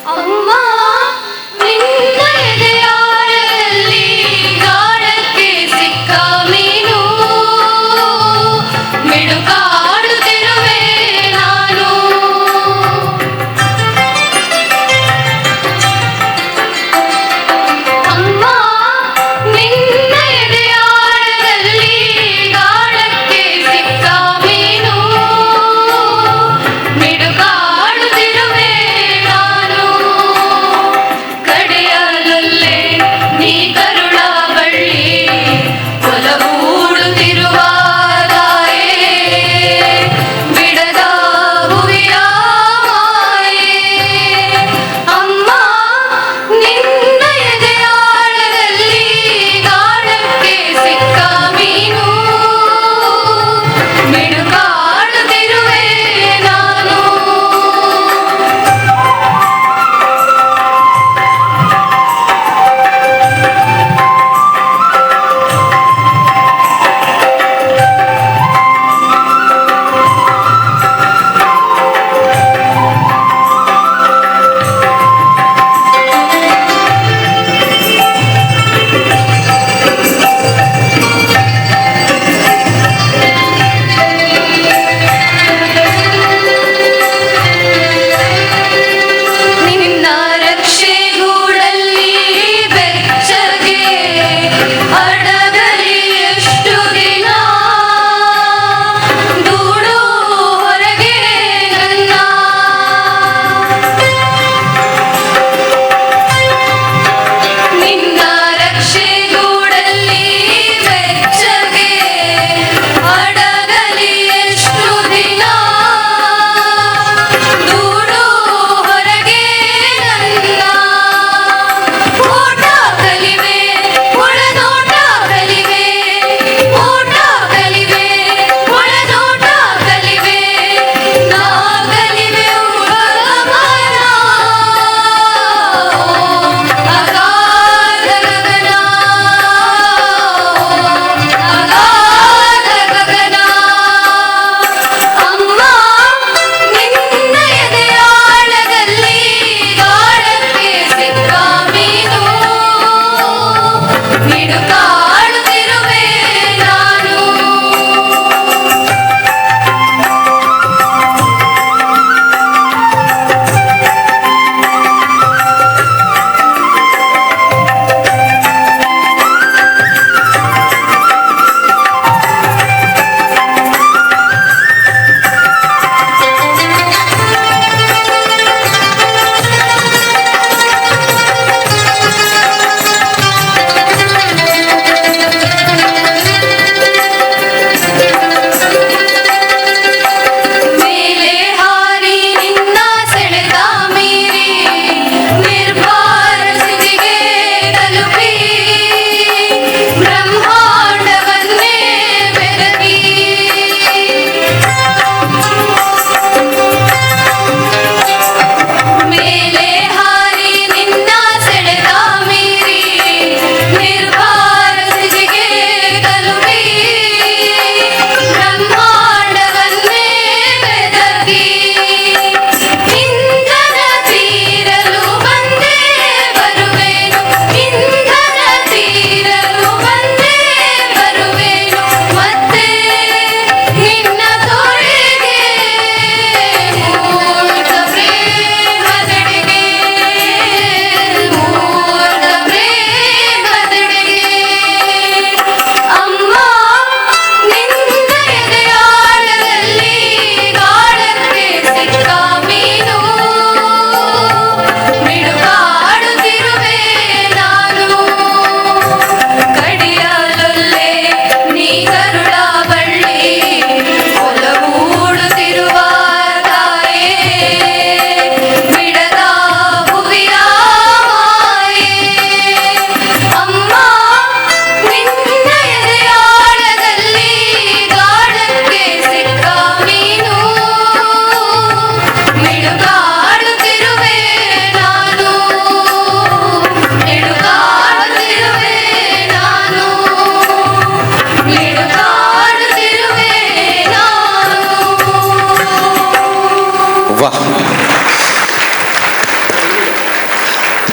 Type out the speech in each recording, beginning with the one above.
ಅಮ್ಮ ನಿನ್ನ ಎದೆಯಾಳದಲ್ಲಿ ಗಾಳಕ್ಕೆ ಸಿಕ್ಕ ಮೀನು ಮಿಡುಕಾಡುತ್ತಿರುವೆ ನಾನು. ಅಮ್ಮ ನಿನ್ನ ಎದೆಯಾಳದಲ್ಲಿ ಗಾಳಕ್ಕೆ ಸಿಕ್ಕ ಮೀನು ಮಿಡುಕಾಡುತ್ತಿರುವೆ ನಾನು. ಕಡೆಯ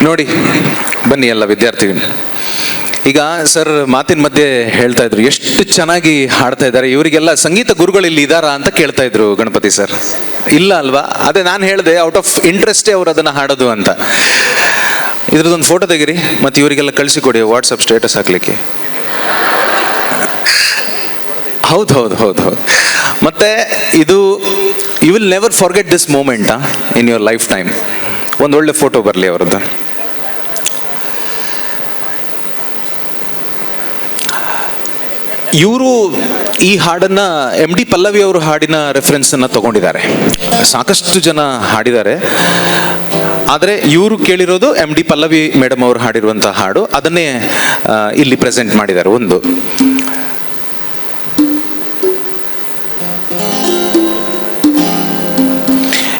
ನೋಡಿ ಬನ್ನಿ ಎಲ್ಲ ವಿದ್ಯಾರ್ಥಿಗಳು. ಈಗ ಸರ್ ಮಾತಿನ ಮಧ್ಯೆ ಹೇಳ್ತಾ ಇದ್ರು ಎಷ್ಟು ಚೆನ್ನಾಗಿ ಹಾಡ್ತಾ ಇದ್ದಾರೆ, ಇವರಿಗೆಲ್ಲ ಸಂಗೀತ ಗುರುಗಳು ಇಲ್ಲಿ ಇದ್ದಾರಾ ಅಂತ ಕೇಳ್ತಾ ಇದ್ರು ಗಣಪತಿ ಸರ್. ಇಲ್ಲ ಅಲ್ವಾ? ಅದೇ ನಾನು ಹೇಳಿದೆ, ಔಟ್ ಆಫ್ ಇಂಟ್ರೆಸ್ಟೇ ಅವ್ರು ಅದನ್ನ ಹಾಡೋದು ಅಂತ. ಇದ್ರದ್ದೊಂದು ಫೋಟೋ ತೆಗಿರಿ ಮತ್ತೆ ಇವರಿಗೆಲ್ಲ ಕಳಿಸಿಕೊಡಿ ವಾಟ್ಸಪ್ ಸ್ಟೇಟಸ್ ಹಾಕ್ಲಿಕ್ಕೆ. ಹೌದು ಹೌದು ಹೌದು ಹೌದು. ಮತ್ತೆ ಇದು you will never forget this moment in your lifetime. ಒಂದು ಒಳ್ಳೆ ಫೋಟೋ ಬರಲಿ ಅವರದ್ದು. ಇವರು ಈ ಹಾಡನ್ನ MD ಪಲ್ಲವಿ ಅವರು ಹಾಡಿನ ರೆಫರೆನ್ಸ್ ಅನ್ನ ತಗೊಂಡಿದ್ದಾರೆ. ಸಾಕಷ್ಟು ಜನ ಹಾಡಿದ್ದಾರೆ, ಆದರೆ ಇವರು ಕೇಳಿರೋದು MD ಪಲ್ಲವಿ ಮೇಡಮ್ ಅವರು ಹಾಡಿರುವಂತಹ ಹಾಡು, ಅದನ್ನೇ ಇಲ್ಲಿ ಪ್ರೆಸೆಂಟ್ ಮಾಡಿದ್ದಾರೆ. ಒಂದು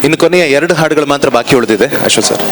ಇನ್ನು ಕೊನೆಯ 2 ಹಾಡುಗಳು ಮಾತ್ರ ಬಾಕಿ ಉಳಿದಿದೆ. ಅಶೋಕ್ ಸರ್.